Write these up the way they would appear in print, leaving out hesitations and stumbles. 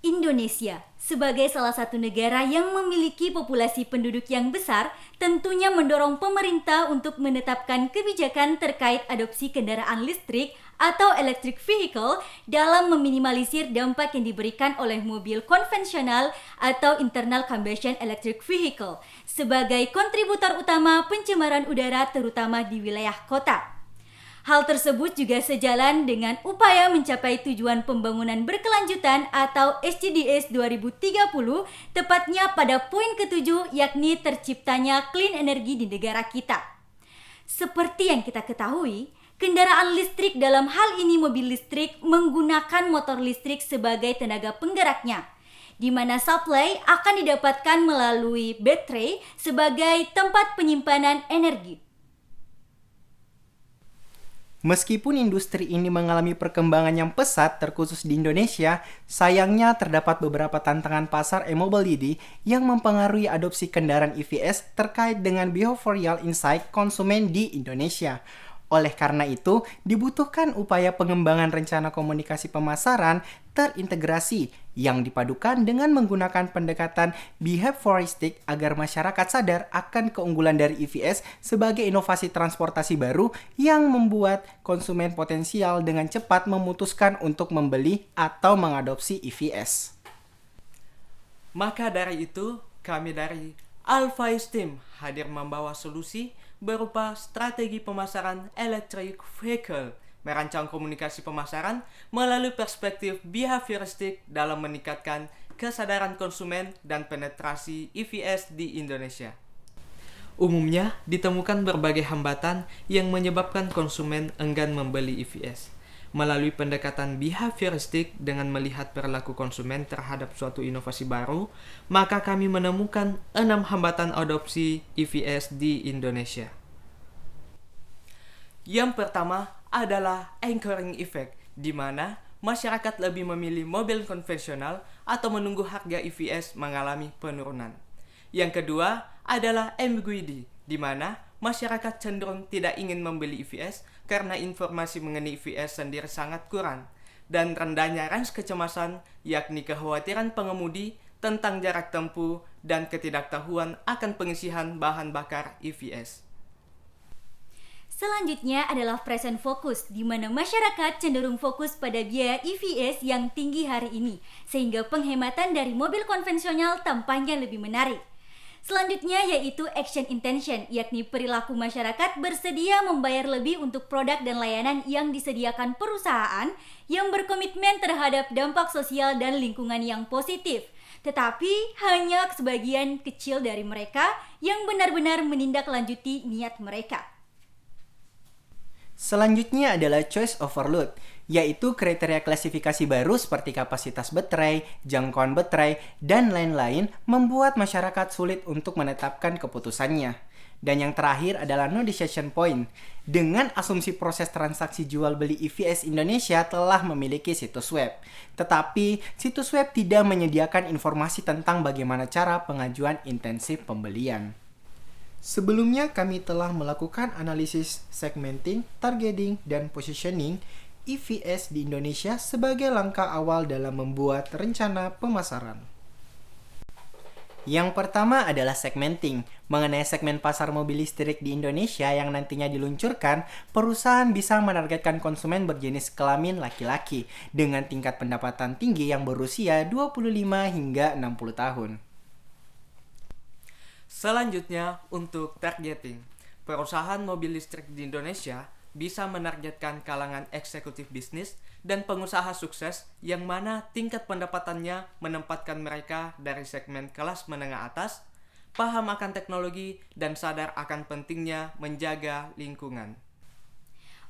Indonesia, sebagai salah satu negara yang memiliki populasi penduduk yang besar, tentunya mendorong pemerintah untuk menetapkan kebijakan terkait adopsi kendaraan listrik atau electric vehicle dalam meminimalisir dampak yang diberikan oleh mobil konvensional atau internal combustion electric vehicle sebagai kontributor utama pencemaran udara terutama di wilayah kota. Hal tersebut juga sejalan dengan upaya mencapai tujuan pembangunan berkelanjutan atau SDGs 2030, tepatnya pada poin ke-7 yakni terciptanya clean energy di negara kita. Seperti yang kita ketahui, kendaraan listrik dalam hal ini mobil listrik menggunakan motor listrik sebagai tenaga penggeraknya, di mana supply akan didapatkan melalui baterai sebagai tempat penyimpanan energi. Meskipun industri ini mengalami perkembangan yang pesat terkhusus di Indonesia, sayangnya terdapat beberapa tantangan pasar e-mobility yang mempengaruhi adopsi kendaraan EVs terkait dengan behavioral insight konsumen di Indonesia. Oleh karena itu, dibutuhkan upaya pengembangan rencana komunikasi pemasaran terintegrasi yang dipadukan dengan menggunakan pendekatan behavioristik agar masyarakat sadar akan keunggulan dari EVs sebagai inovasi transportasi baru yang membuat konsumen potensial dengan cepat memutuskan untuk membeli atau mengadopsi EVs. Maka dari itu, kami dari Alpha Team hadir membawa solusi berupa strategi pemasaran electric vehicle, merancang komunikasi pemasaran melalui perspektif behavioristik dalam meningkatkan kesadaran konsumen dan penetrasi EVs di Indonesia. Umumnya ditemukan berbagai hambatan yang menyebabkan konsumen enggan membeli EVs. Melalui pendekatan behavioristik dengan melihat perilaku konsumen terhadap suatu inovasi baru, maka kami menemukan 6 hambatan adopsi EVs di Indonesia. Yang pertama adalah anchoring effect, di mana masyarakat lebih memilih mobil konvensional atau menunggu harga EVs mengalami penurunan. Yang kedua adalah ambiguity, di mana masyarakat cenderung tidak ingin membeli EVs karena informasi mengenai EVs sendiri sangat kurang, dan rendahnya range kecemasan, yakni kekhawatiran pengemudi tentang jarak tempuh dan ketidaktahuan akan pengisian bahan bakar EVs. Selanjutnya adalah present focus, di mana masyarakat cenderung fokus pada biaya EVs yang tinggi hari ini, sehingga penghematan dari mobil konvensional tampaknya lebih menarik. Selanjutnya yaitu action intention, yakni perilaku masyarakat bersedia membayar lebih untuk produk dan layanan yang disediakan perusahaan yang berkomitmen terhadap dampak sosial dan lingkungan yang positif. Tetapi hanya sebagian kecil dari mereka yang benar-benar menindaklanjuti niat mereka. Selanjutnya adalah choice overload, yaitu kriteria klasifikasi baru seperti kapasitas baterai, jangkauan baterai, dan lain-lain membuat masyarakat sulit untuk menetapkan keputusannya. Dan yang terakhir adalah no decision point, dengan asumsi proses transaksi jual beli EVs Indonesia telah memiliki situs web. Tetapi situs web tidak menyediakan informasi tentang bagaimana cara pengajuan intensif pembelian. Sebelumnya kami telah melakukan analisis segmenting, targeting, dan positioning EVs di Indonesia sebagai langkah awal dalam membuat rencana pemasaran. Yang pertama adalah segmenting. Mengenai segmen pasar mobil listrik di Indonesia yang nantinya diluncurkan, perusahaan bisa menargetkan konsumen berjenis kelamin laki-laki dengan tingkat pendapatan tinggi yang berusia 25 hingga 60 tahun. Selanjutnya, untuk targeting. Perusahaan mobil listrik di Indonesia bisa menargetkan kalangan eksekutif bisnis dan pengusaha sukses yang mana tingkat pendapatannya menempatkan mereka dari segmen kelas menengah atas, paham akan teknologi, dan sadar akan pentingnya menjaga lingkungan.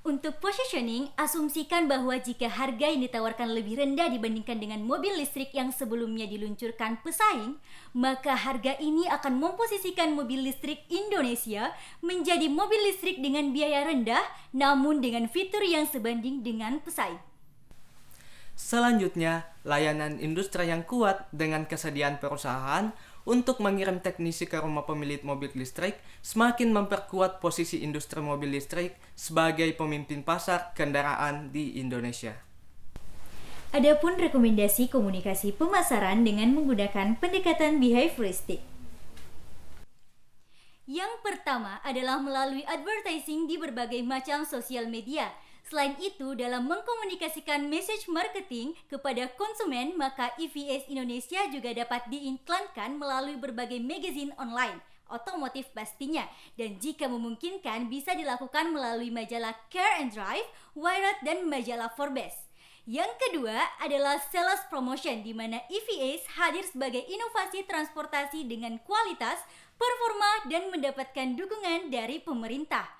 Untuk positioning, asumsikan bahwa jika harga yang ditawarkan lebih rendah dibandingkan dengan mobil listrik yang sebelumnya diluncurkan pesaing, maka harga ini akan memposisikan mobil listrik Indonesia menjadi mobil listrik dengan biaya rendah namun dengan fitur yang sebanding dengan pesaing. Selanjutnya, layanan industri yang kuat dengan kesediaan perusahaan untuk mengirim teknisi ke rumah pemilik mobil listrik semakin memperkuat posisi industri mobil listrik sebagai pemimpin pasar kendaraan di Indonesia. Adapun rekomendasi komunikasi pemasaran dengan menggunakan pendekatan behavioristik. Yang pertama adalah melalui advertising di berbagai macam sosial media. Selain itu, dalam mengkomunikasikan message marketing kepada konsumen, maka EVS Indonesia juga dapat diiklankan melalui berbagai magazine online, otomotif pastinya, dan jika memungkinkan bisa dilakukan melalui majalah Care and Drive, Wired, dan majalah Forbes. Yang kedua adalah sales promotion, di mana EVS hadir sebagai inovasi transportasi dengan kualitas, performa, dan mendapatkan dukungan dari pemerintah.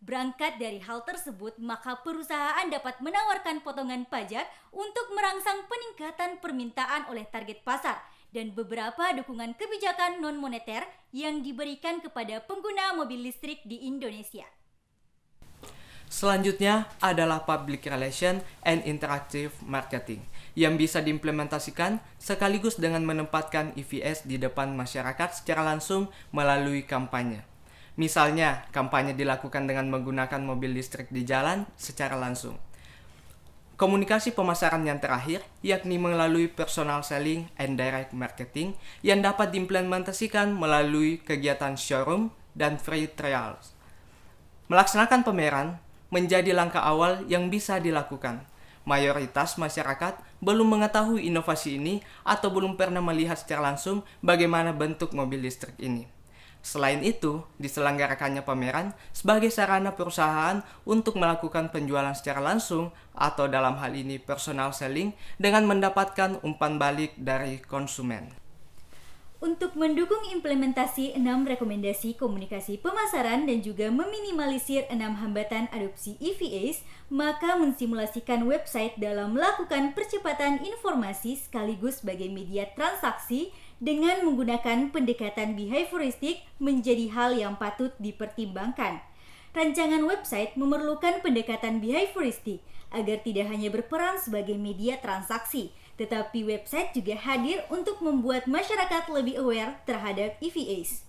Berangkat dari hal tersebut, maka perusahaan dapat menawarkan potongan pajak untuk merangsang peningkatan permintaan oleh target pasar dan beberapa dukungan kebijakan non-moneter yang diberikan kepada pengguna mobil listrik di Indonesia. Selanjutnya adalah public relation and interactive marketing yang bisa diimplementasikan sekaligus dengan menempatkan EVS di depan masyarakat secara langsung melalui kampanye. Misalnya, kampanye dilakukan dengan menggunakan mobil listrik di jalan secara langsung. Komunikasi pemasaran yang terakhir, yakni melalui personal selling and direct marketing yang dapat diimplementasikan melalui kegiatan showroom dan free trials. Melaksanakan pameran menjadi langkah awal yang bisa dilakukan. Mayoritas masyarakat belum mengetahui inovasi ini atau belum pernah melihat secara langsung bagaimana bentuk mobil listrik ini. Selain itu, diselenggarakannya pameran sebagai sarana perusahaan untuk melakukan penjualan secara langsung atau dalam hal ini personal selling dengan mendapatkan umpan balik dari konsumen. Untuk mendukung implementasi 6 rekomendasi komunikasi pemasaran dan juga meminimalisir 6 hambatan adopsi EVS, maka mensimulasikan website dalam melakukan percepatan informasi sekaligus sebagai media transaksi dengan menggunakan pendekatan behavioristik menjadi hal yang patut dipertimbangkan. Rancangan website memerlukan pendekatan behavioristik agar tidak hanya berperan sebagai media transaksi, tetapi website juga hadir untuk membuat masyarakat lebih aware terhadap EVs.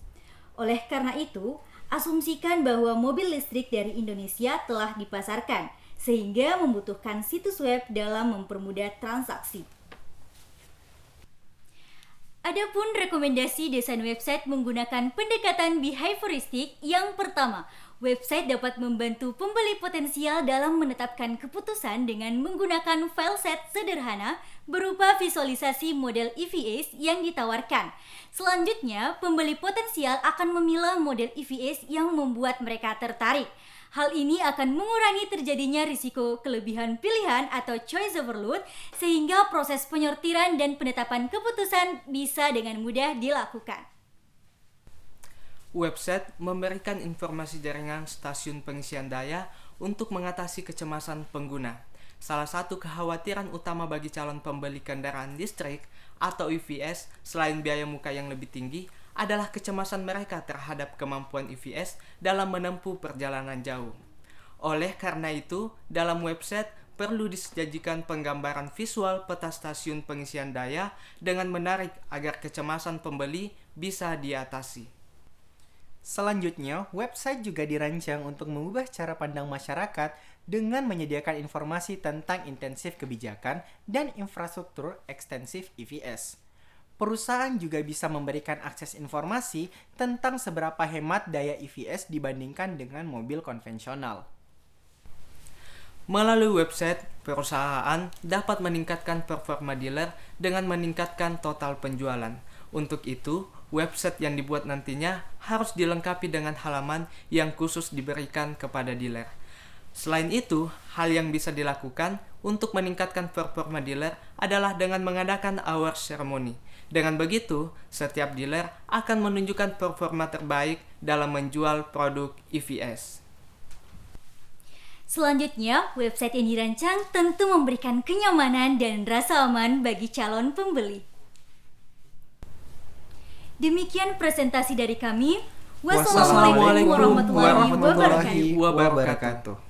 Oleh karena itu, asumsikan bahwa mobil listrik dari Indonesia telah dipasarkan, sehingga membutuhkan situs web dalam mempermudah transaksi. Adapun rekomendasi desain website menggunakan pendekatan behavioristik, yang pertama, website dapat membantu pembeli potensial dalam menetapkan keputusan dengan menggunakan file set sederhana berupa visualisasi model EVs yang ditawarkan. Selanjutnya, pembeli potensial akan memilah model EVs yang membuat mereka tertarik. Hal ini akan mengurangi terjadinya risiko kelebihan pilihan atau choice overload, sehingga proses penyortiran dan penetapan keputusan bisa dengan mudah dilakukan. Website memberikan informasi jaringan stasiun pengisian daya untuk mengatasi kecemasan pengguna. Salah satu kekhawatiran utama bagi calon pembeli kendaraan listrik atau EVs selain biaya muka yang lebih tinggi adalah kecemasan mereka terhadap kemampuan EVs dalam menempuh perjalanan jauh. Oleh karena itu, dalam website perlu disajikan penggambaran visual peta stasiun pengisian daya dengan menarik agar kecemasan pembeli bisa diatasi. Selanjutnya, website juga dirancang untuk mengubah cara pandang masyarakat dengan menyediakan informasi tentang intensif kebijakan dan infrastruktur ekstensif EVs. Perusahaan juga bisa memberikan akses informasi tentang seberapa hemat daya EVs dibandingkan dengan mobil konvensional. Melalui website, perusahaan dapat meningkatkan performa dealer dengan meningkatkan total penjualan. Untuk itu, website yang dibuat nantinya harus dilengkapi dengan halaman yang khusus diberikan kepada dealer. Selain itu, hal yang bisa dilakukan untuk meningkatkan performa dealer adalah dengan mengadakan award ceremony. Dengan begitu, setiap dealer akan menunjukkan performa terbaik dalam menjual produk EVs. Selanjutnya, website yang dirancang tentu memberikan kenyamanan dan rasa aman bagi calon pembeli. Demikian presentasi dari kami. Wassalamualaikum warahmatullahi wabarakatuh.